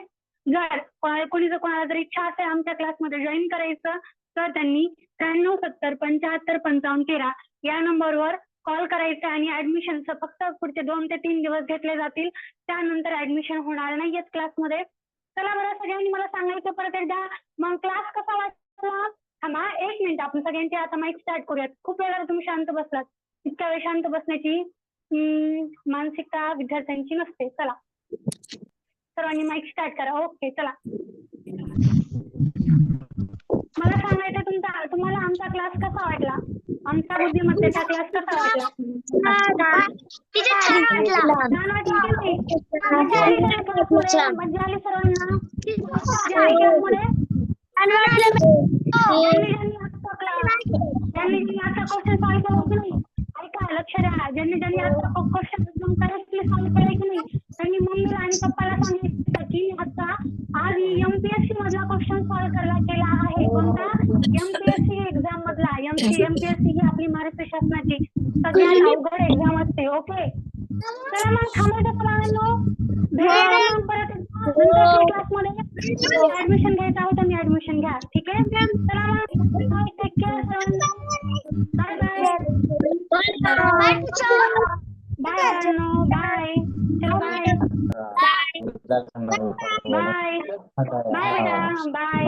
जर कोणाला जर इच्छा असेल आमच्या क्लासमध्ये जॉईन करायचं तर त्यांनी 93 70 75 55 13 या नंबरवर कॉल करायचा आणि ऍडमिशनचं फक्त पुढचे 2 ते 3 दिवस घेतले जातील. त्यानंतर ऍडमिशन होणार नाहीये क्लासमध्ये. चला बरं, सगळ्यांनी मला सांगायचं परत एकदा, मग क्लास कसा वाटला? थांबा 1 मिनिट, आपण सगळ्यांची आता माईक स्टार्ट करूयात. खूप वेळा तुम्ही शांत बसलात. इतक्या वेळ शांत बसण्याची मानसिकता विद्यार्थ्यांची नसते. चला सर्वांनी माईक स्टार्ट करा. ओके, चला. मला सांगायचं तुम्हाला आमचा क्लास कसा वाटला? आमचा बुद्धिमत्तेचा क्लास कसा वाटला? छान वाटला की नाही? मजा आली सर्वांना? ज्यांनी आता क्वेश्चन सॉल्व केला की नाही, ऐका लक्ष द्या, ज्यांनी आता क्वेश्चन एकदम करेक्टली सॉल्व केला की नाही, त्यांनी मम्मीला आणि पप्पाला सांगितलं की आता आज एमपीएससी मधला क्वेश्चन सॉल्व केला आहे. कोणता? एमपीएससी एक्झाम मधला. एमपीएससी ही आपली महाराष्ट्र शासनाची सगळ्यात अवघड एक्झाम असते. ओके, चला मग थांबायचं सगळ्यांनो, भेटूया परत क्लासमध्ये. ऍडमिशन घ्यायचं आहे तर मी ऍडमिशन घ्या, ठीक आहे? चला मग, टेक केअर सर्वांना. Bye bye. Bye bye. चलो बाय. बाय बाय बेटा, बाय.